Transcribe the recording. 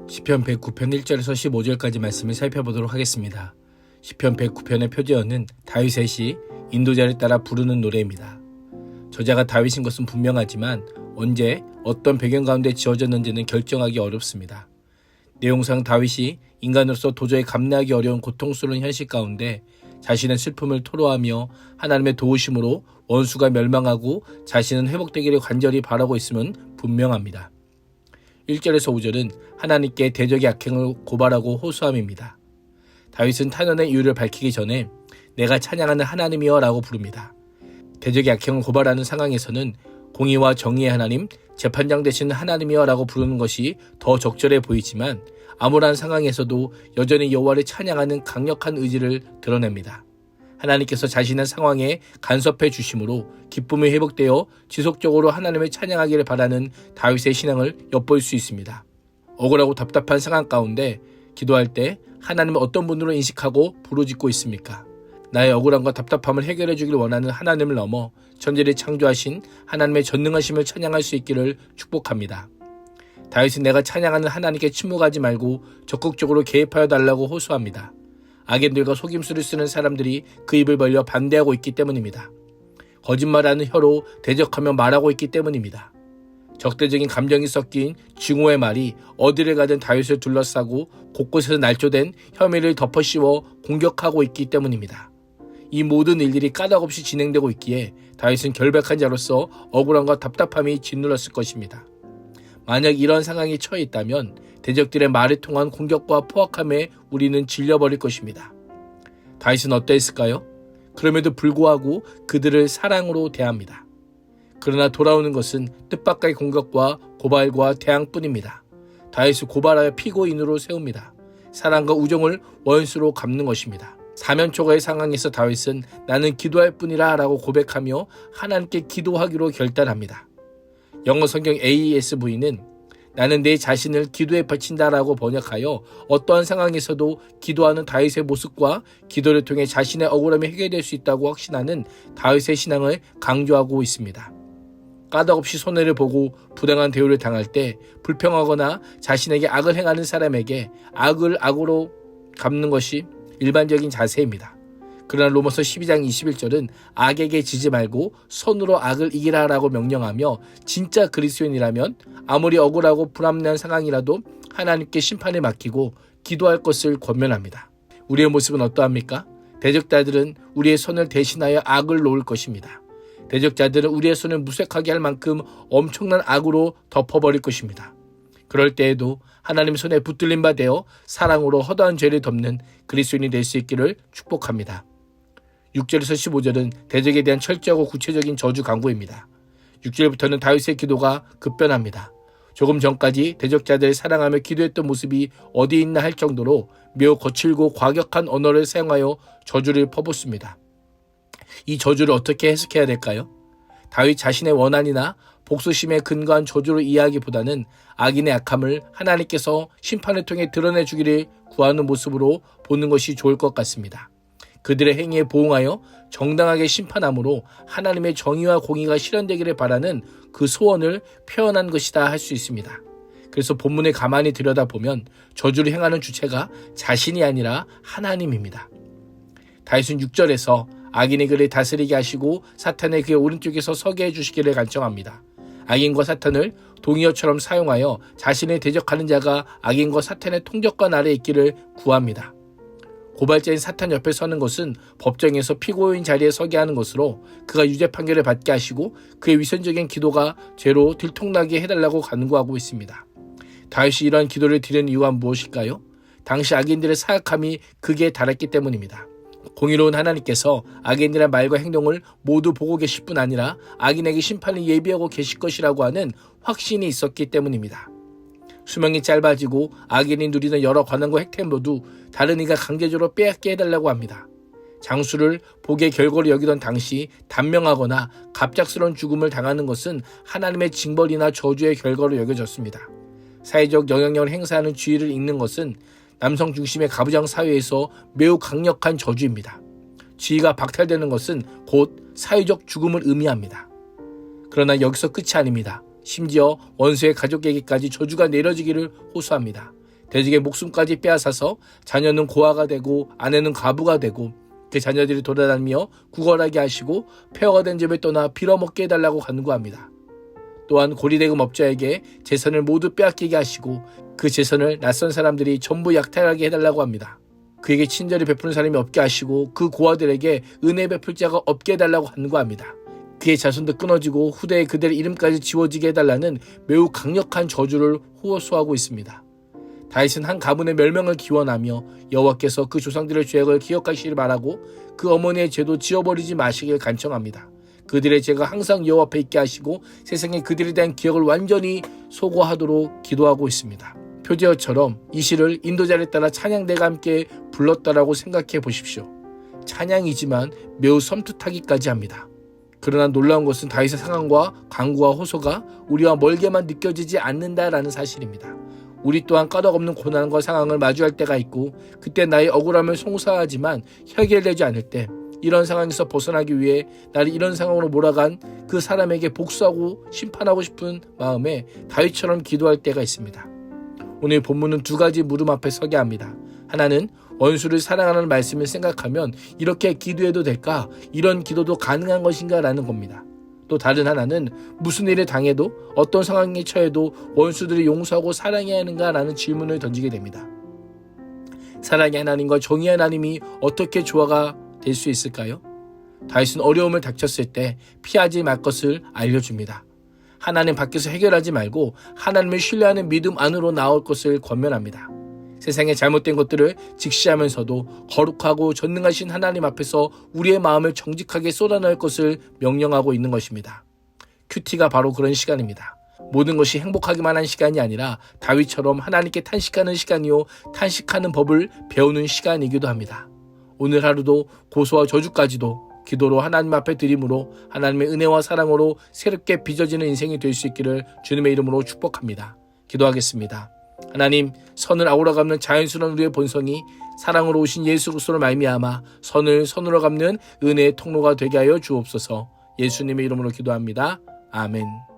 시편 109편 1절에서 15절까지 말씀을 살펴보도록 하겠습니다. 시편 109편의 표제어는 다윗의 시, 인도자를 따라 부르는 노래입니다. 저자가 다윗인 것은 분명하지만 언제 어떤 배경 가운데 지어졌는지는 결정하기 어렵습니다. 내용상 다윗이 인간으로서 도저히 감내하기 어려운 고통스러운 현실 가운데 자신의 슬픔을 토로하며 하나님의 도우심으로 원수가 멸망하고 자신은 회복되기를 간절히 바라고 있음은 분명합니다. 1절에서 5절은 하나님께 대적의 악행을 고발하고 호소함입니다. 다윗은 탄원의 이유를 밝히기 전에 내가 찬양하는 하나님이여 라고 부릅니다. 대적의 악행을 고발하는 상황에서는 공의와 정의의 하나님, 재판장 되시는 하나님이여 라고 부르는 것이 더 적절해 보이지만 암울한 상황에서도 여전히 여호와를 찬양하는 강력한 의지를 드러냅니다. 하나님께서 자신의 상황에 간섭해 주심으로 기쁨이 회복되어 지속적으로 하나님을 찬양하기를 바라는 다윗의 신앙을 엿볼 수 있습니다. 억울하고 답답한 상황 가운데 기도할 때 하나님을 어떤 분으로 인식하고 부르짖고 있습니까? 나의 억울함과 답답함을 해결해 주길 원하는 하나님을 넘어 천지를 창조하신 하나님의 전능하심을 찬양할 수 있기를 축복합니다. 다윗은 내가 찬양하는 하나님께 침묵하지 말고 적극적으로 개입하여 달라고 호소합니다. 악인들과 속임수를 쓰는 사람들이 그 입을 벌려 반대하고 있기 때문입니다. 거짓말하는 혀로 대적하며 말하고 있기 때문입니다. 적대적인 감정이 섞인 증오의 말이 어디를 가든 다윗을 둘러싸고 곳곳에서 날조된 혐의를 덮어씌워 공격하고 있기 때문입니다. 이 모든 일들이 까닭없이 진행되고 있기에 다윗은 결백한 자로서 억울함과 답답함이 짓눌렀을 것입니다. 만약 이런 상황에 처해 있다면 대적들의 말을 통한 공격과 포악함에 우리는 질려버릴 것입니다. 다윗은 어떠했을까요? 그럼에도 불구하고 그들을 사랑으로 대합니다. 그러나 돌아오는 것은 뜻밖의 공격과 고발과 대항뿐입니다. 다윗을 고발하여 피고인으로 세웁니다. 사랑과 우정을 원수로 갚는 것입니다. 사면초가의 상황에서 다윗은 나는 기도할 뿐이라 라고 고백하며 하나님께 기도하기로 결단합니다. 영어 성경 ASV는 나는 내 자신을 기도에 바친다라고 번역하여 어떠한 상황에서도 기도하는 다윗의 모습과 기도를 통해 자신의 억울함이 해결될 수 있다고 확신하는 다윗의 신앙을 강조하고 있습니다. 까닭없이 손해를 보고 부당한 대우를 당할 때 불평하거나 자신에게 악을 행하는 사람에게 악을 악으로 갚는 것이 일반적인 자세입니다. 그러나 로마서 12장 21절은 악에게 지지 말고 손으로 악을 이기라 라고 명령하며 진짜 그리스도인이라면 아무리 억울하고 불합리한 상황이라도 하나님께 심판을 맡기고 기도할 것을 권면합니다. 우리의 모습은 어떠합니까? 대적자들은 우리의 손을 대신하여 악을 놓을 것입니다. 대적자들은 우리의 손을 무색하게 할 만큼 엄청난 악으로 덮어버릴 것입니다. 그럴 때에도 하나님 손에 붙들린 바 되어 사랑으로 허다한 죄를 덮는 그리스도인이 될 수 있기를 축복합니다. 6절에서 15절은 대적에 대한 철저하고 구체적인 저주 강구입니다. 6절부터는 다윗의 기도가 급변합니다. 조금 전까지 대적자들을 사랑하며 기도했던 모습이 어디 있나 할 정도로 매우 거칠고 과격한 언어를 사용하여 저주를 퍼붓습니다. 이 저주를 어떻게 해석해야 될까요? 다윗 자신의 원한이나 복수심에 근거한 저주로 이해하기보다는 악인의 악함을 하나님께서 심판을 통해 드러내주기를 구하는 모습으로 보는 것이 좋을 것 같습니다. 그들의 행위에 보응하여 정당하게 심판함으로 하나님의 정의와 공의가 실현되기를 바라는 그 소원을 표현한 것이다 할 수 있습니다. 그래서 본문을 가만히 들여다보면 저주를 행하는 주체가 자신이 아니라 하나님입니다. 다윗은 6절에서 악인의 그를 다스리게 하시고 사탄의 그의 오른쪽에서 서게 해주시기를 간청합니다. 악인과 사탄을 동의어처럼 사용하여 자신을 대적하는 자가 악인과 사탄의 통적관 아래 있기를 구합니다. 고발자인 사탄 옆에 서는 것은 법정에서 피고인 자리에 서게 하는 것으로 그가 유죄 판결을 받게 하시고 그의 위선적인 기도가 죄로 들통나게 해달라고 간구하고 있습니다. 다윗이 이러한 기도를 드리는 이유가 무엇일까요? 당시 악인들의 사악함이 극에 달했기 때문입니다. 공의로운 하나님께서 악인들의 말과 행동을 모두 보고 계실 뿐 아니라 악인에게 심판을 예비하고 계실 것이라고 하는 확신이 있었기 때문입니다. 수명이 짧아지고 악인이 누리는 여러 권한과 혜택 모두 다른 이가 강제적으로 빼앗게 해달라고 합니다. 장수를 복의 결과로 여기던 당시 단명하거나 갑작스러운 죽음을 당하는 것은 하나님의 징벌이나 저주의 결과로 여겨졌습니다. 사회적 영향력을 행사하는 지위를 잃는 것은 남성 중심의 가부장 사회에서 매우 강력한 저주입니다. 지위가 박탈되는 것은 곧 사회적 죽음을 의미합니다. 그러나 여기서 끝이 아닙니다. 심지어 원수의 가족에게까지 저주가 내려지기를 호소합니다. 대적의 목숨까지 빼앗아서 자녀는 고아가 되고 아내는 과부가 되고 그 자녀들이 돌아다니며 구걸하게 하시고 폐허가 된 집을 떠나 빌어먹게 해달라고 간구합니다. 또한 고리대금 업자에게 재산을 모두 빼앗기게 하시고 그 재산을 낯선 사람들이 전부 약탈하게 해달라고 합니다. 그에게 친절히 베푸는 사람이 없게 하시고 그 고아들에게 은혜 베풀 자가 없게 해달라고 간구합니다. 그의 자손도 끊어지고 후대에 그들의 이름까지 지워지게 해달라는 매우 강력한 저주를 호소하고 있습니다. 다윗은 한 가문의 멸명을 기원하며 여호와께서 그 조상들의 죄악을 기억하시길 바라고 그 어머니의 죄도 지워버리지 마시길 간청합니다. 그들의 죄가 항상 여호와 앞에 있게 하시고 세상에 그들에 대한 기억을 완전히 소거하도록 기도하고 있습니다. 표제어처럼 이 시를 인도자를 따라 찬양대가 함께 불렀다라고 생각해 보십시오. 찬양이지만 매우 섬뜩하기까지 합니다. 그러나 놀라운 것은 다윗의 상황과 간구와 호소가 우리와 멀게만 느껴지지 않는다라는 사실입니다. 우리 또한 까닭없는 고난과 상황을 마주할 때가 있고 그때 나의 억울함을 송사하지만 해결되지 않을 때 이런 상황에서 벗어나기 위해 나를 이런 상황으로 몰아간 그 사람에게 복수하고 심판하고 싶은 마음에 다윗처럼 기도할 때가 있습니다. 오늘 본문은 두 가지 물음 앞에 서게 합니다. 하나는 원수를 사랑하는 말씀을 생각하면 이렇게 기도해도 될까? 이런 기도도 가능한 것인가? 라는 겁니다. 또 다른 하나는 무슨 일을 당해도 어떤 상황에 처해도 원수들을 용서하고 사랑해야 하는가? 라는 질문을 던지게 됩니다. 사랑의 하나님과 정의의 하나님이 어떻게 조화가 될 수 있을까요? 다윗은 어려움을 닥쳤을 때 피하지 말 것을 알려줍니다. 하나님 밖에서 해결하지 말고 하나님을 신뢰하는 믿음 안으로 나올 것을 권면합니다. 세상의 잘못된 것들을 직시하면서도 거룩하고 전능하신 하나님 앞에서 우리의 마음을 정직하게 쏟아낼 것을 명령하고 있는 것입니다. 큐티가 바로 그런 시간입니다. 모든 것이 행복하기만 한 시간이 아니라 다윗처럼 하나님께 탄식하는 시간이요 탄식하는 법을 배우는 시간이기도 합니다. 오늘 하루도 고소와 저주까지도 기도로 하나님 앞에 드림으로 하나님의 은혜와 사랑으로 새롭게 빚어지는 인생이 될 수 있기를 주님의 이름으로 축복합니다. 기도하겠습니다. 하나님, 선을 아우러 갚는 자연스러운 우리의 본성이 사랑으로 오신 예수 그리스도로 말미암아 선을 선으로 갚는 은혜의 통로가 되게 하여 주옵소서. 예수님의 이름으로 기도합니다. 아멘.